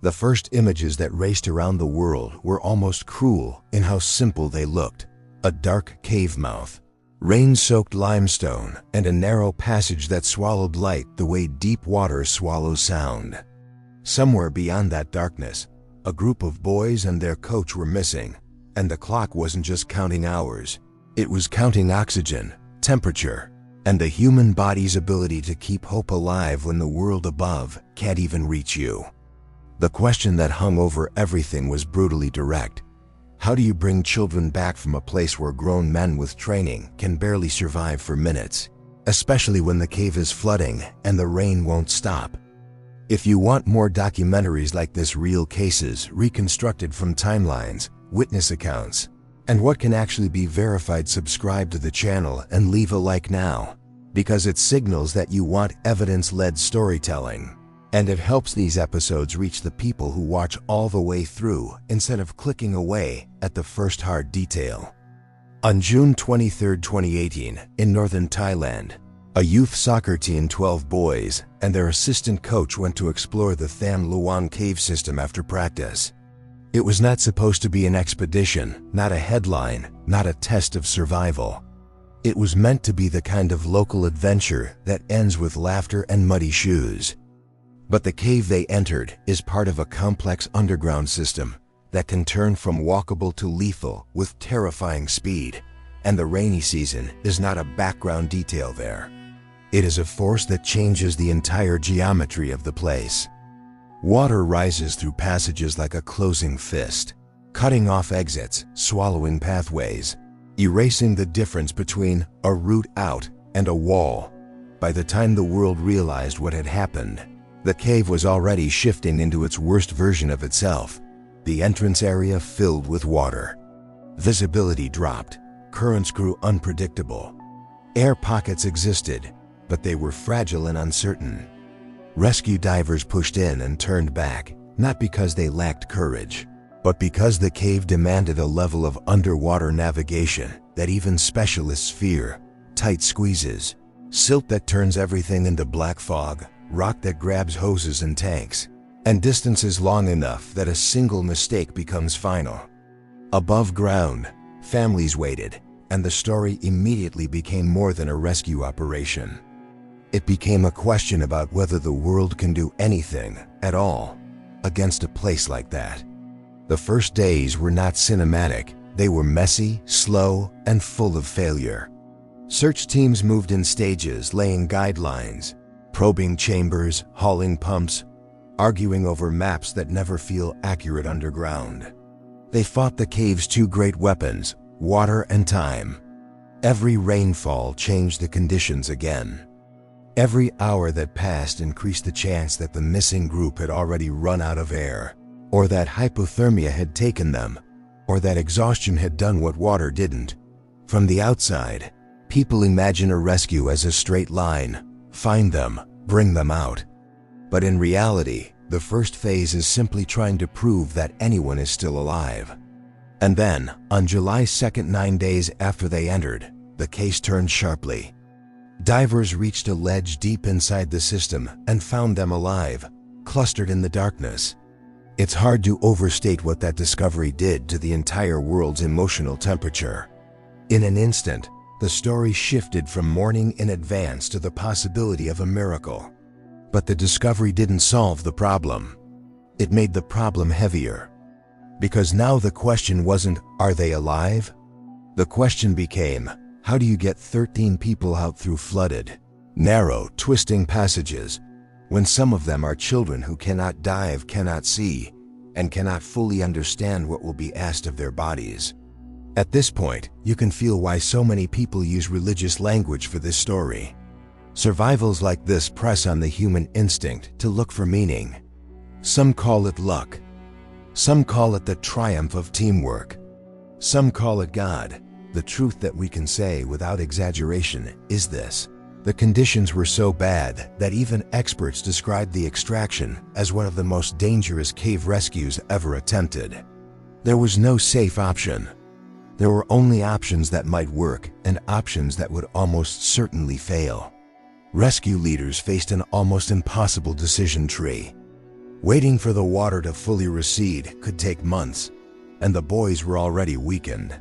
The first images that raced around the world were almost cruel in how simple they looked. A dark cave mouth, rain-soaked limestone, and a narrow passage that swallowed light the way deep water swallows sound. Somewhere beyond that darkness, a group of boys and their coach were missing, and the clock wasn't just counting hours. It was counting oxygen, temperature, and the human body's ability to keep hope alive when the world above can't even reach you. The question that hung over everything was brutally direct. How do you bring children back from a place where grown men with training can barely survive for minutes, especially when the cave is flooding and the rain won't stop? If you want more documentaries like this, real cases reconstructed from timelines, witness accounts, and what can actually be verified, subscribe to the channel and leave a like now, because it signals that you want evidence-led storytelling. And it helps these episodes reach the people who watch all the way through instead of clicking away at the first hard detail. On June 23, 2018, in northern Thailand, a youth soccer team, 12 boys, and their assistant coach went to explore the Tham Luang cave system after practice. It was not supposed to be an expedition, not a headline, not a test of survival. It was meant to be the kind of local adventure that ends with laughter and muddy shoes. But the cave they entered is part of a complex underground system that can turn from walkable to lethal with terrifying speed, and the rainy season is not a background detail there. It is a force that changes the entire geometry of the place. Water rises through passages like a closing fist, cutting off exits, swallowing pathways, erasing the difference between a route out and a wall. By the time the world realized what had happened, the cave was already shifting into its worst version of itself, the entrance area filled with water. Visibility dropped, currents grew unpredictable. Air pockets existed, but they were fragile and uncertain. Rescue divers pushed in and turned back, not because they lacked courage, but because the cave demanded a level of underwater navigation that even specialists fear. Tight squeezes, silt that turns everything into black fog, rock that grabs hoses and tanks, and distances long enough that a single mistake becomes final. Above ground, families waited, and the story immediately became more than a rescue operation. It became a question about whether the world can do anything at all against a place like that. The first days were not cinematic. They were messy, slow, and full of failure. Search teams moved in stages, laying guidelines, probing chambers, hauling pumps, arguing over maps that never feel accurate underground. They fought the cave's two great weapons, water and time. Every rainfall changed the conditions again. Every hour that passed increased the chance that the missing group had already run out of air, or that hypothermia had taken them, or that exhaustion had done what water didn't. From the outside, people imagine a rescue as a straight line. Find them, bring them out. But in reality, the first phase is simply trying to prove that anyone is still alive. And then, on July 2nd, 9 days after they entered, the case turned sharply. Divers reached a ledge deep inside the system and found them alive, clustered in the darkness. It's hard to overstate what that discovery did to the entire world's emotional temperature. In an instant, the story shifted from mourning in advance to the possibility of a miracle. But the discovery didn't solve the problem. It made the problem heavier. Because now the question wasn't, are they alive? The question became, how do you get 13 people out through flooded, narrow, twisting passages, when some of them are children who cannot dive, cannot see, and cannot fully understand what will be asked of their bodies? At this point, you can feel why so many people use religious language for this story. Survivals like this press on the human instinct to look for meaning. Some call it luck. Some call it the triumph of teamwork. Some call it God. The truth that we can say without exaggeration is this: the conditions were so bad that even experts described the extraction as one of the most dangerous cave rescues ever attempted. There was no safe option. There were only options that might work and options that would almost certainly fail. Rescue leaders faced an almost impossible decision tree. Waiting for the water to fully recede could take months, and the boys were already weakened.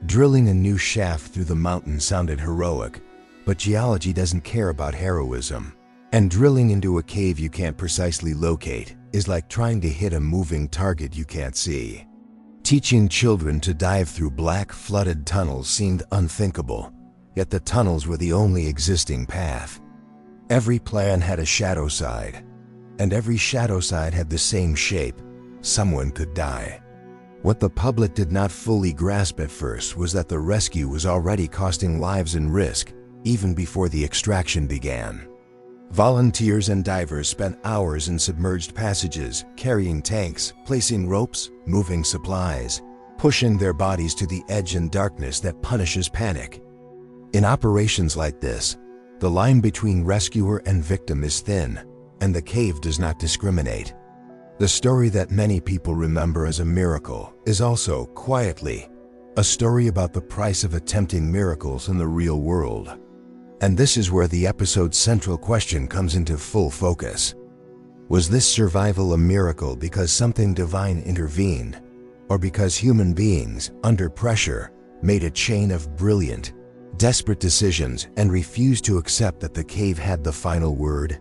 Drilling a new shaft through the mountain sounded heroic, but geology doesn't care about heroism. And drilling into a cave you can't precisely locate is like trying to hit a moving target you can't see. Teaching children to dive through black, flooded tunnels seemed unthinkable, yet the tunnels were the only existing path. Every plan had a shadow side, and every shadow side had the same shape. Someone could die. What the public did not fully grasp at first was that the rescue was already costing lives and risk, even before the extraction began. Volunteers and divers spent hours in submerged passages, carrying tanks, placing ropes, moving supplies, pushing their bodies to the edge in darkness that punishes panic. In operations like this, the line between rescuer and victim is thin, and the cave does not discriminate. The story that many people remember as a miracle is also, quietly, a story about the price of attempting miracles in the real world. And this is where the episode's central question comes into full focus. Was this survival a miracle because something divine intervened, or because human beings, under pressure, made a chain of brilliant, desperate decisions and refused to accept that the cave had the final word?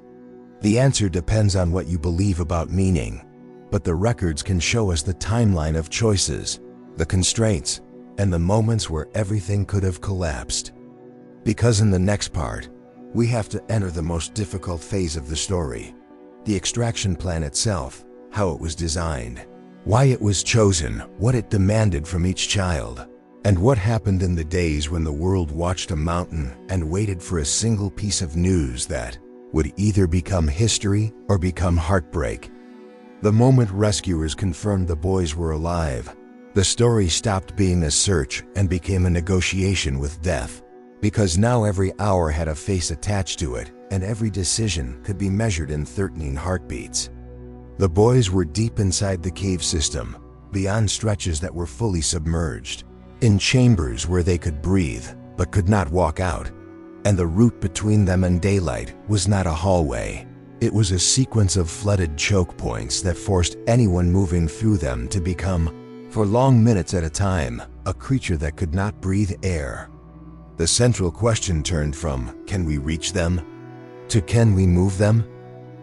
The answer depends on what you believe about meaning, but the records can show us the timeline of choices, the constraints, and the moments where everything could have collapsed. Because in the next part, we have to enter the most difficult phase of the story: the extraction plan itself, how it was designed, why it was chosen, what it demanded from each child, and what happened in the days when the world watched a mountain and waited for a single piece of news that would either become history or become heartbreak. The moment rescuers confirmed the boys were alive, the story stopped being a search and became a negotiation with death. Because now every hour had a face attached to it, and every decision could be measured in 13 heartbeats. The boys were deep inside the cave system, beyond stretches that were fully submerged, in chambers where they could breathe, but could not walk out. And the route between them and daylight was not a hallway. It was a sequence of flooded choke points that forced anyone moving through them to become, for long minutes at a time, a creature that could not breathe air. The central question turned from, can we reach them, to can we move them?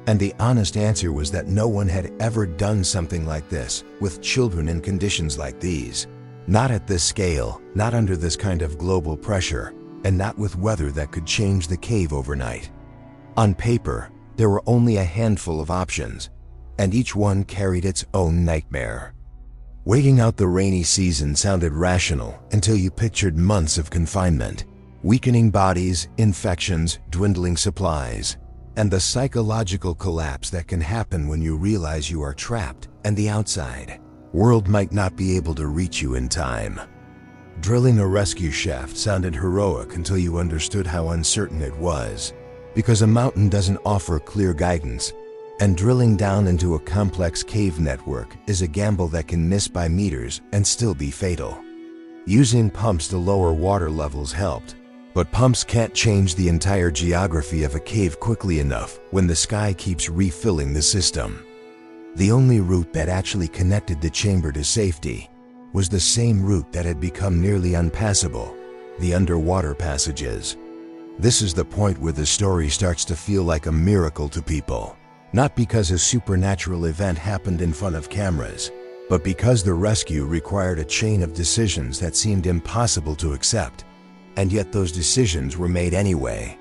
And the honest answer was that no one had ever done something like this, with children in conditions like these. Not at this scale, not under this kind of global pressure, and not with weather that could change the cave overnight. On paper, there were only a handful of options, and each one carried its own nightmare. Waiting out the rainy season sounded rational until you pictured months of confinement, weakening bodies, infections, dwindling supplies, and the psychological collapse that can happen when you realize you are trapped and the outside world might not be able to reach you in time. Drilling a rescue shaft sounded heroic until you understood how uncertain it was, because a mountain doesn't offer clear guidance. And drilling down into a complex cave network is a gamble that can miss by meters and still be fatal. Using pumps to lower water levels helped, but pumps can't change the entire geography of a cave quickly enough when the sky keeps refilling the system. The only route that actually connected the chamber to safety was the same route that had become nearly unpassable: the underwater passages. This is the point where the story starts to feel like a miracle to people. Not because a supernatural event happened in front of cameras, but because the rescue required a chain of decisions that seemed impossible to accept, and yet those decisions were made anyway.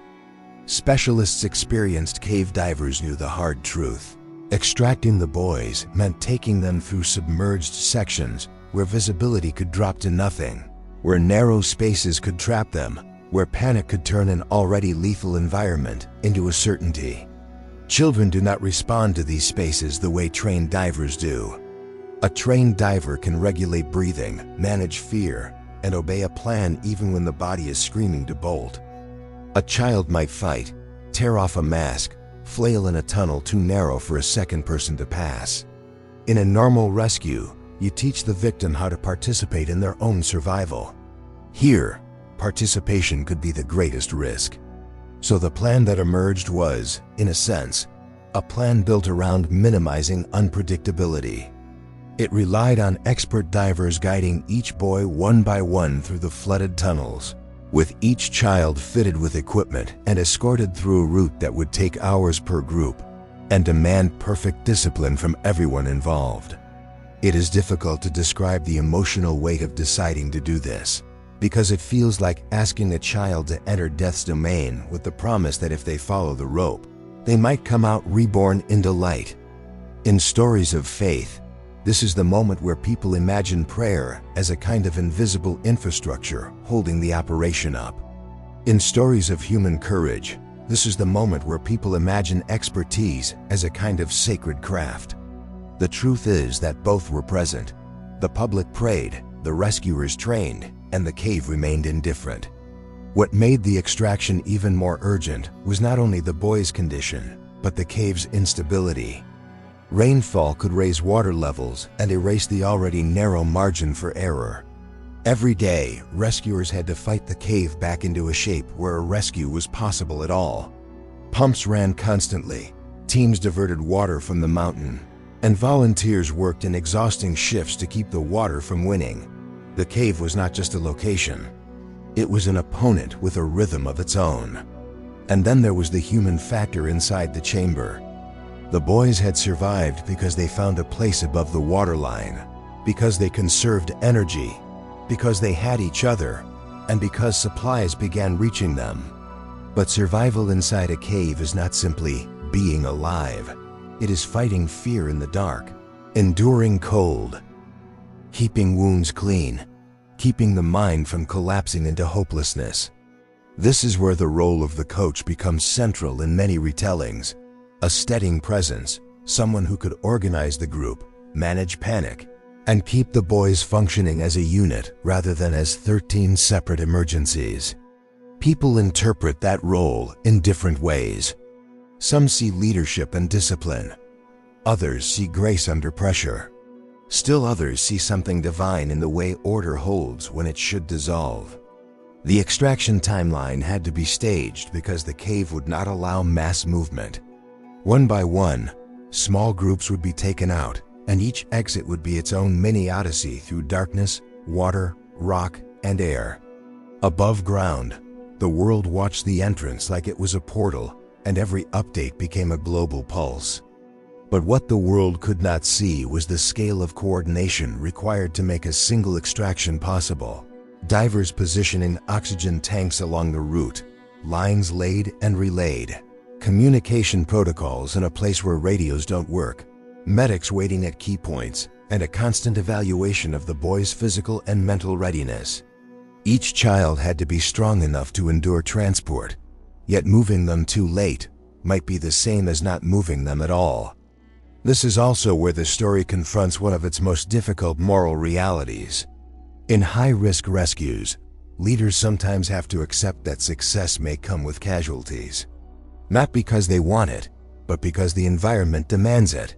Specialists, experienced cave divers knew the hard truth. Extracting the boys meant taking them through submerged sections where visibility could drop to nothing, where narrow spaces could trap them, where panic could turn an already lethal environment into a certainty. Children do not respond to these spaces the way trained divers do. A trained diver can regulate breathing, manage fear, and obey a plan even when the body is screaming to bolt. A child might fight, tear off a mask, flail in a tunnel too narrow for a second person to pass. In a normal rescue, you teach the victim how to participate in their own survival. Here, participation could be the greatest risk. So the plan that emerged was, in a sense, a plan built around minimizing unpredictability. It relied on expert divers guiding each boy one by one through the flooded tunnels, with each child fitted with equipment and escorted through a route that would take hours per group and demand perfect discipline from everyone involved. It is difficult to describe the emotional weight of deciding to do this, because it feels like asking a child to enter death's domain with the promise that if they follow the rope, they might come out reborn into light. In stories of faith, this is the moment where people imagine prayer as a kind of invisible infrastructure holding the operation up. In stories of human courage, this is the moment where people imagine expertise as a kind of sacred craft. The truth is that both were present. The public prayed, the rescuers trained, and the cave remained indifferent. What made the extraction even more urgent was not only the boys' condition, but the cave's instability. Rainfall could raise water levels and erase the already narrow margin for error. Every day, rescuers had to fight the cave back into a shape where a rescue was possible at all. Pumps ran constantly, teams diverted water from the mountain, and volunteers worked in exhausting shifts to keep the water from winning. The cave was not just a location. It was an opponent with a rhythm of its own. And then there was the human factor inside the chamber. The boys had survived because they found a place above the waterline, because they conserved energy, because they had each other, and because supplies began reaching them. But survival inside a cave is not simply being alive. It is fighting fear in the dark, enduring cold, keeping wounds clean, keeping the mind from collapsing into hopelessness. This is where the role of the coach becomes central in many retellings. A steadying presence, someone who could organize the group, manage panic, and keep the boys functioning as a unit rather than as 13 separate emergencies. People interpret that role in different ways. Some see leadership and discipline. Others see grace under pressure. Still others see something divine in the way order holds when it should dissolve. The extraction timeline had to be staged because the cave would not allow mass movement. One by one, small groups would be taken out, and each exit would be its own mini-odyssey through darkness, water, rock, and air. Above ground, the world watched the entrance like it was a portal, and every update became a global pulse. But what the world could not see was the scale of coordination required to make a single extraction possible. Divers positioning oxygen tanks along the route, lines laid and relayed, communication protocols in a place where radios don't work, medics waiting at key points, and a constant evaluation of the boys' physical and mental readiness. Each child had to be strong enough to endure transport, yet moving them too late might be the same as not moving them at all. This is also where the story confronts one of its most difficult moral realities. In high-risk rescues, leaders sometimes have to accept that success may come with casualties. Not because they want it, but because the environment demands it.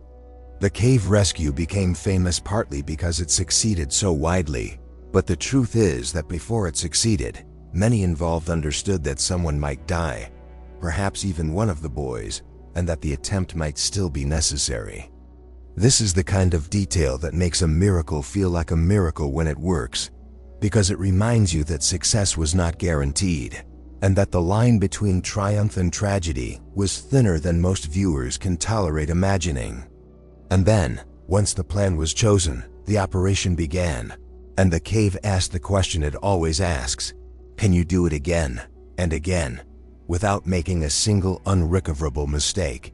The cave rescue became famous partly because it succeeded so widely, but the truth is that before it succeeded, many involved understood that someone might die, perhaps even one of the boys, and that the attempt might still be necessary. This is the kind of detail that makes a miracle feel like a miracle when it works, because it reminds you that success was not guaranteed, and that the line between triumph and tragedy was thinner than most viewers can tolerate imagining. And then, once the plan was chosen, the operation began, and the cave asked the question it always asks: can you do it again and again, without making a single unrecoverable mistake?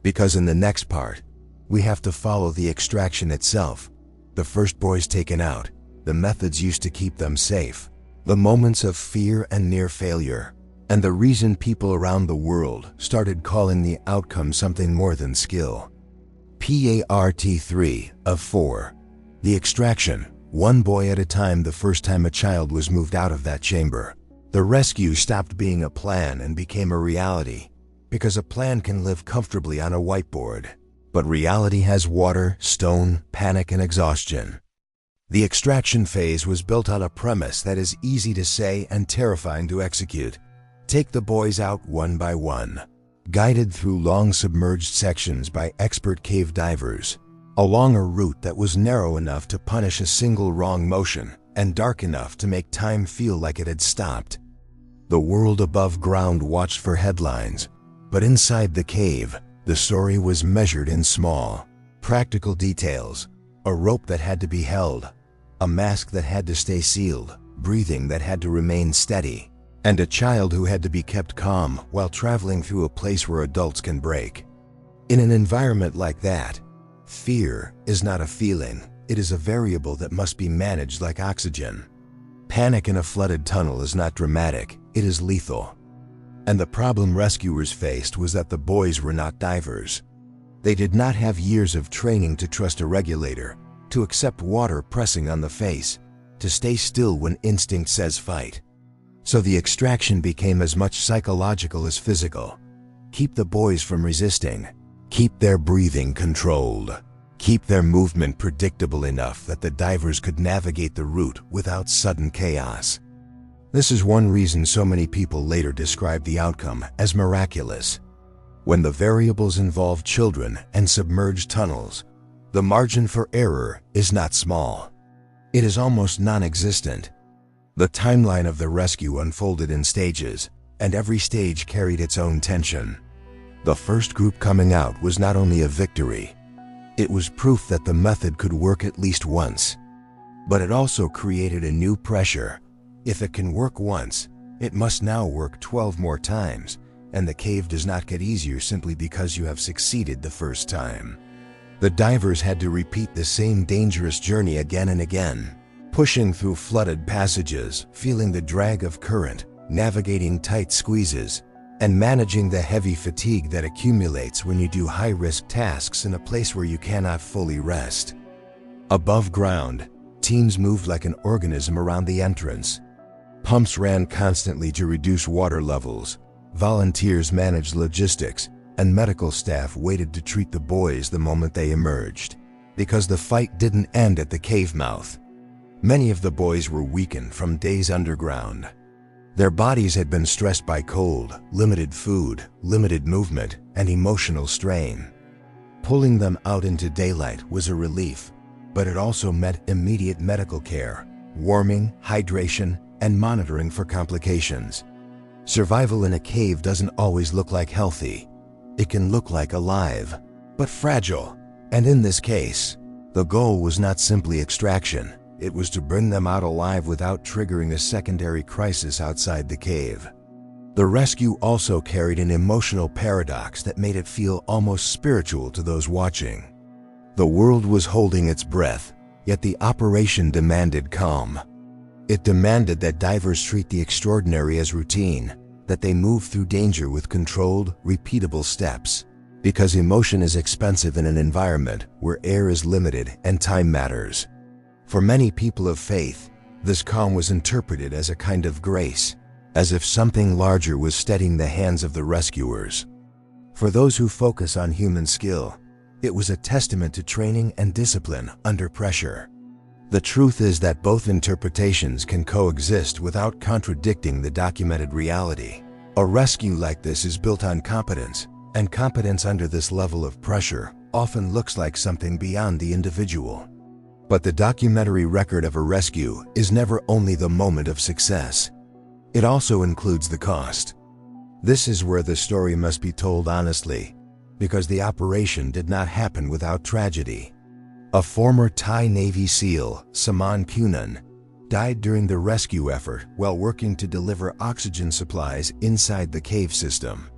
Because in the next part, we have to follow the extraction itself, the first boys taken out, the methods used to keep them safe, the moments of fear and near failure, and the reason people around the world started calling the outcome something more than skill. Part 3 of 4. The extraction, one boy at a time. The first time a child was moved out of that chamber, the rescue stopped being a plan and became a reality, because a plan can live comfortably on a whiteboard, but reality has water, stone, panic, and exhaustion. The extraction phase was built on a premise that is easy to say and terrifying to execute. Take the boys out one by one. guided through long submerged sections by expert cave divers, along a route that was narrow enough to punish a single wrong motion and dark enough to make time feel like it had stopped. The world above ground watched for headlines, but inside the cave, the story was measured in small, practical details: a rope that had to be held, a mask that had to stay sealed, breathing that had to remain steady, and a child who had to be kept calm while traveling through a place where adults can break. In an environment like that, fear is not a feeling, it is a variable that must be managed like oxygen. Panic in a flooded tunnel is not dramatic, it is lethal. And the problem rescuers faced was that the boys were not divers. They did not have years of training to trust a regulator, to accept water pressing on the face, to stay still when instinct says fight. So the extraction became as much psychological as physical. Keep the boys from resisting. Keep their breathing controlled. Keep their movement predictable enough that the divers could navigate the route without sudden chaos. This is one reason so many people later describe the outcome as miraculous. When the variables involve children and submerged tunnels, the margin for error is not small. It is almost non-existent. The timeline of the rescue unfolded in stages, and every stage carried its own tension. The first group coming out was not only a victory, it was proof that the method could work at least once. But it also created a new pressure. If it can work once, it must now work 12 more times, and the cave does not get easier simply because you have succeeded the first time. The divers had to repeat the same dangerous journey again and again, pushing through flooded passages, feeling the drag of current, navigating tight squeezes, and managing the heavy fatigue that accumulates when you do high-risk tasks in a place where you cannot fully rest. Above ground, teams moved like an organism around the entrance. Pumps ran constantly to reduce water levels, volunteers managed logistics, and medical staff waited to treat the boys the moment they emerged, because the fight didn't end at the cave mouth. Many of the boys were weakened from days underground. Their bodies had been stressed by cold, limited food, limited movement, and emotional strain. Pulling them out into daylight was a relief, but it also meant immediate medical care, warming, hydration, and monitoring for complications. Survival in a cave doesn't always look like healthy. It can look like alive, but fragile. And in this case, the goal was not simply extraction. It was to bring them out alive without triggering a secondary crisis outside the cave. The rescue also carried an emotional paradox that made it feel almost spiritual to those watching. The world was holding its breath, yet the operation demanded calm. It demanded that divers treat the extraordinary as routine, that they move through danger with controlled, repeatable steps, because emotion is expensive in an environment where air is limited and time matters. For many people of faith, this calm was interpreted as a kind of grace, as if something larger was steadying the hands of the rescuers. For those who focus on human skill, it was a testament to training and discipline under pressure. The truth is that both interpretations can coexist without contradicting the documented reality. A rescue like this is built on competence, and competence under this level of pressure often looks like something beyond the individual. But the documentary record of a rescue is never only the moment of success. It also includes the cost. This is where the story must be told honestly, because the operation did not happen without tragedy. A former Thai Navy SEAL, Saman Punan, died during the rescue effort while working to deliver oxygen supplies inside the cave system.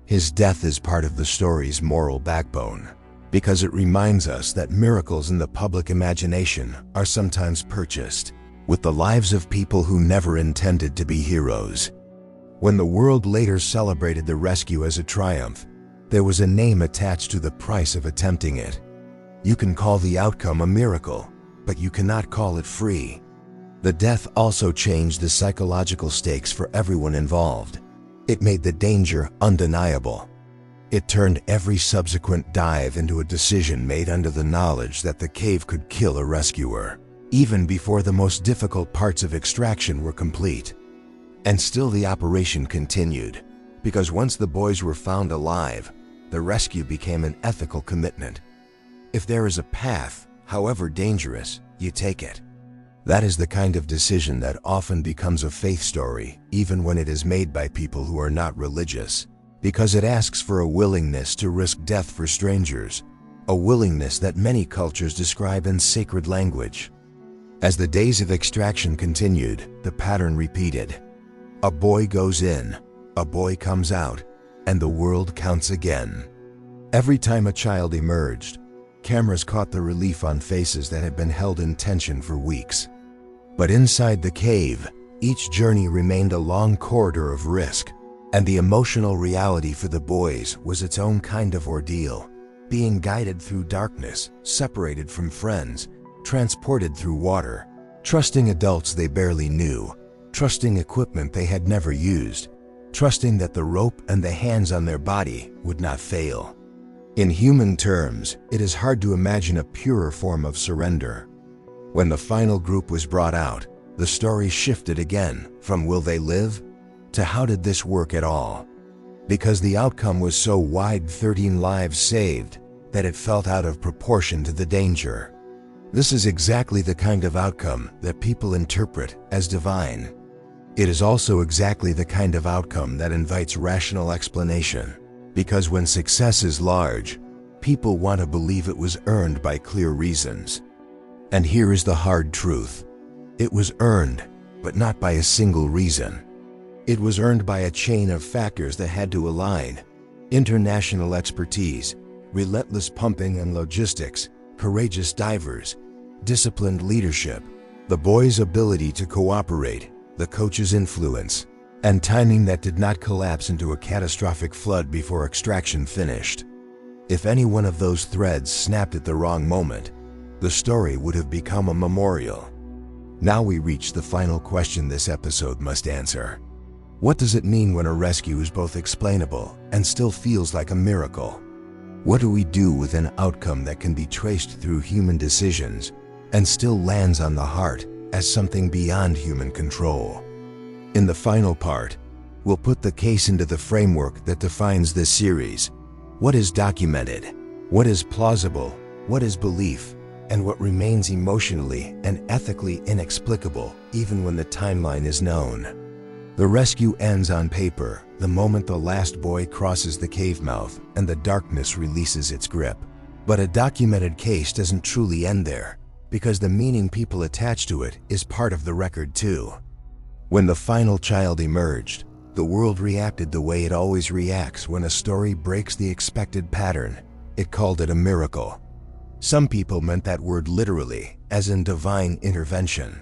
His death is part of the story's moral backbone, because it reminds us that miracles in the public imagination are sometimes purchased with the lives of people who never intended to be heroes. When the world later celebrated the rescue as a triumph, there was a name attached to the price of attempting it. You can call the outcome a miracle, but you cannot call it free. The death also changed the psychological stakes for everyone involved. It made the danger undeniable. It turned every subsequent dive into a decision made under the knowledge that the cave could kill a rescuer, even before the most difficult parts of extraction were complete. And still the operation continued. because once the boys were found alive, the rescue became an ethical commitment. If there is a path, however dangerous, you take it. That is the kind of decision that often becomes a faith story, even when it is made by people who are not religious, because it asks for a willingness to risk death for strangers, a willingness that many cultures describe in sacred language. As the days of extraction continued, the pattern repeated. A boy goes in, a boy comes out, and the world counts again. Every time a child emerged, cameras caught the relief on faces that had been held in tension for weeks. But inside the cave, each journey remained a long corridor of risk, and the emotional reality for the boys was its own kind of ordeal, being guided through darkness, separated from friends, transported through water, trusting adults they barely knew, trusting equipment they had never used, trusting that the rope and the hands on their body would not fail. In human terms, it is hard to imagine a purer form of surrender. When the final group was brought out, the story shifted again from will they live to how did this work at all? Because the outcome was so wide, 13 lives saved, that it felt out of proportion to the danger. This is exactly the kind of outcome that people interpret as divine. It is also exactly the kind of outcome that invites rational explanation, because when success is large, people want to believe it was earned by clear reasons. And here is the hard truth. It was earned, but not by a single reason. It was earned by a chain of factors that had to align: international expertise, relentless pumping and logistics, courageous divers, disciplined leadership, the boys' ability to cooperate, the coach's influence, and timing that did not collapse into a catastrophic flood before extraction finished. If any one of those threads snapped at the wrong moment, the story would have become a memorial. Now we reach the final question this episode must answer. What does it mean when a rescue is both explainable and still feels like a miracle? What do we do with an outcome that can be traced through human decisions and still lands on the heart as something beyond human control? In the final part, we'll put the case into the framework that defines this series. What is documented? What is plausible? What is belief? And what remains emotionally and ethically inexplicable even when the timeline is known? The rescue ends on paper the moment the last boy crosses the cave mouth and the darkness releases its grip. But a documented case doesn't truly end there, because the meaning people attach to it is part of the record too. When the final child emerged, the world reacted the way it always reacts when a story breaks the expected pattern. It called it a miracle. Some people meant that word literally, as in divine intervention.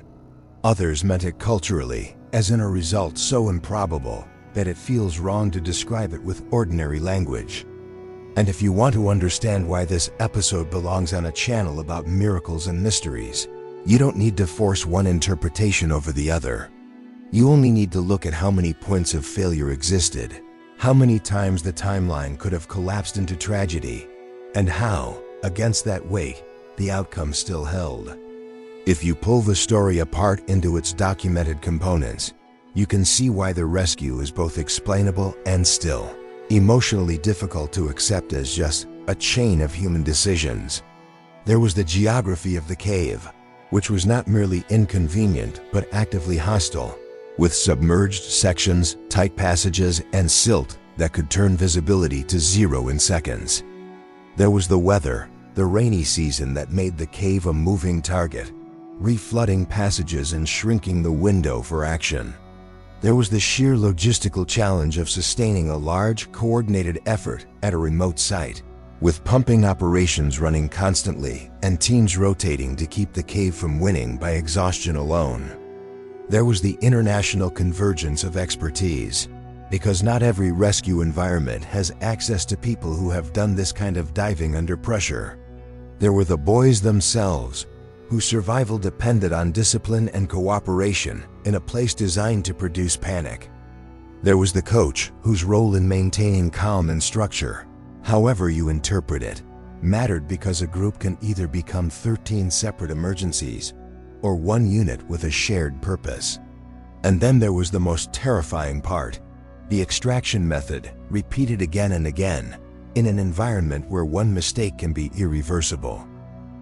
Others meant it culturally, as in a result so improbable that it feels wrong to describe it with ordinary language. And if you want to understand why this episode belongs on a channel about miracles and mysteries, you don't need to force one interpretation over the other. You only need to look at how many points of failure existed, how many times the timeline could have collapsed into tragedy, and how, against that weight, the outcome still held. If you pull the story apart into its documented components, you can see why the rescue is both explainable and still emotionally difficult to accept as just a chain of human decisions. There was the geography of the cave, which was not merely inconvenient but actively hostile, with submerged sections, tight passages, and silt that could turn visibility to zero in seconds. There was the weather, the rainy season that made the cave a moving target, reflooding passages and shrinking the window for action. There was the sheer logistical challenge of sustaining a large, coordinated effort at a remote site, with pumping operations running constantly and teams rotating to keep the cave from winning by exhaustion alone. There was the international convergence of expertise, because not every rescue environment has access to people who have done this kind of diving under pressure. There were the boys themselves, whose survival depended on discipline and cooperation in a place designed to produce panic. There was the coach, whose role in maintaining calm and structure, however you interpret it, mattered because a group can either become 13 separate emergencies or one unit with a shared purpose. And then there was the most terrifying part, The extraction method, repeated again and again, in an environment where one mistake can be irreversible.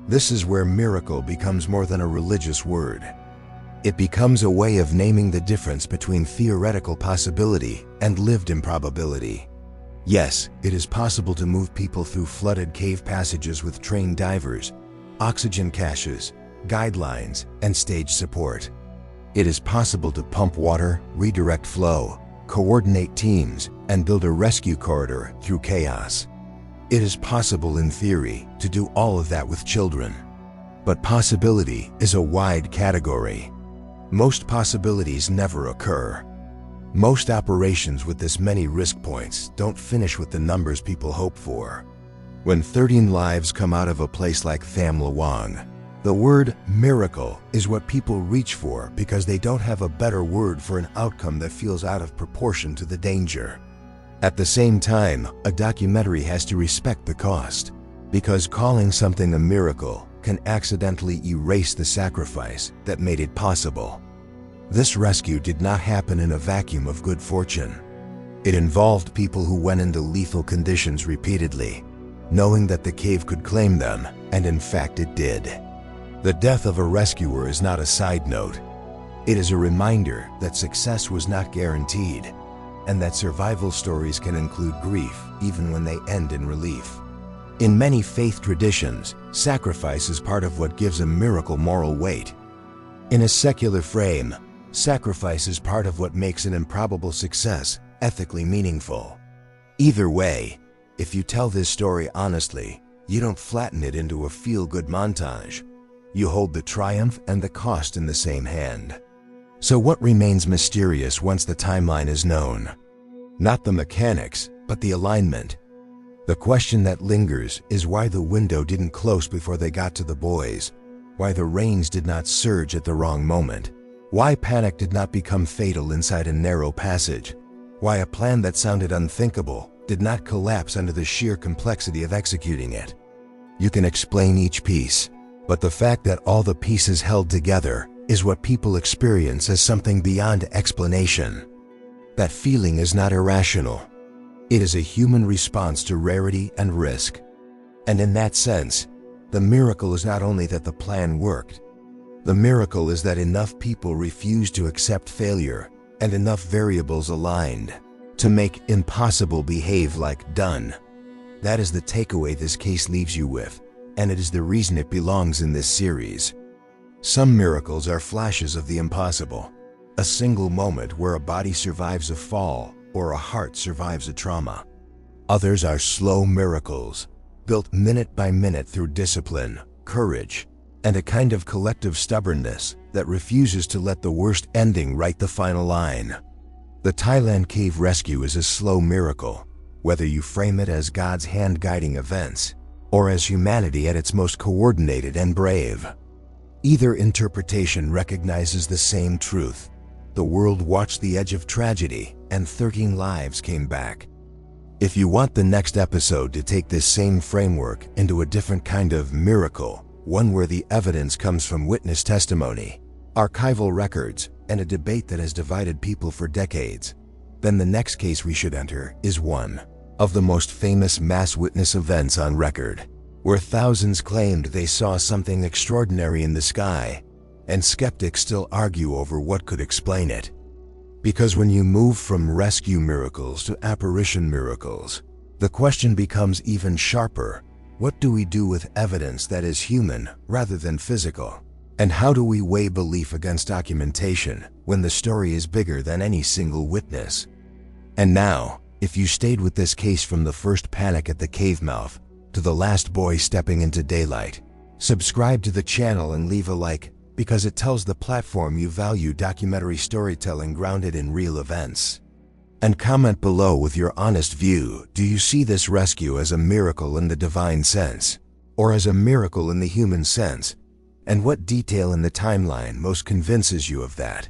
This is where miracle becomes more than a religious word. It becomes a way of naming the difference between theoretical possibility and lived improbability. Yes, it is possible to move people through flooded cave passages with trained divers, oxygen caches, guidelines, and stage support. It is possible to pump water, redirect flow, coordinate teams, and build a rescue corridor through chaos. It is possible in theory to do all of that with children. But possibility is a wide category. Most possibilities never occur. Most operations with this many risk points don't finish with the numbers people hope for. When 13 lives come out of a place like Tham Luang, the word miracle is what people reach for because they don't have a better word for an outcome that feels out of proportion to the danger. At the same time, a documentary has to respect the cost, because calling something a miracle can accidentally erase the sacrifice that made it possible. This rescue did not happen in a vacuum of good fortune. It involved people who went into lethal conditions repeatedly, knowing that the cave could claim them, and in fact it did. The death of a rescuer is not a side note. It is a reminder that success was not guaranteed, and that survival stories can include grief even when they end in relief. In many faith traditions, sacrifice is part of what gives a miracle moral weight. In a secular frame, sacrifice is part of what makes an improbable success ethically meaningful. Either way, if you tell this story honestly, you don't flatten it into a feel-good montage. You hold the triumph and the cost in the same hand. So what remains mysterious once the timeline is known? Not the mechanics, but the alignment. The question that lingers is why the window didn't close before they got to the boys, why the rains did not surge at the wrong moment, why panic did not become fatal inside a narrow passage, why a plan that sounded unthinkable did not collapse under the sheer complexity of executing it. You can explain each piece, but the fact that all the pieces held together is what people experience as something beyond explanation. That feeling is not irrational. It is a human response to rarity and risk. And in that sense, the miracle is not only that the plan worked. The miracle is that enough people refused to accept failure and enough variables aligned to make impossible behave like done. That is the takeaway this case leaves you with, and it is the reason it belongs in this series. Some miracles are flashes of the impossible, a single moment where a body survives a fall or a heart survives a trauma. Others are slow miracles, built minute by minute through discipline, courage, and a kind of collective stubbornness that refuses to let the worst ending write the final line. The Thailand cave rescue is a slow miracle, whether you frame it as God's hand guiding events or as humanity at its most coordinated and brave. Either interpretation recognizes the same truth. The world watched the edge of tragedy, and 13 lives came back. If you want the next episode to take this same framework into a different kind of miracle, one where the evidence comes from witness testimony, archival records, and a debate that has divided people for decades, then the next case we should enter is one of the most famous mass witness events on record, where thousands claimed they saw something extraordinary in the sky, and skeptics still argue over what could explain it. Because when you move from rescue miracles to apparition miracles, the question becomes even sharper. What do we do with evidence that is human rather than physical? And how do we weigh belief against documentation when the story is bigger than any single witness? And now, if you stayed with this case from the first panic at the cave mouth to the last boy stepping into daylight, subscribe to the channel and leave a like, because it tells the platform you value documentary storytelling grounded in real events. And comment below with your honest view. Do you see this rescue as a miracle in the divine sense, or as a miracle in the human sense? And what detail in the timeline most convinces you of that?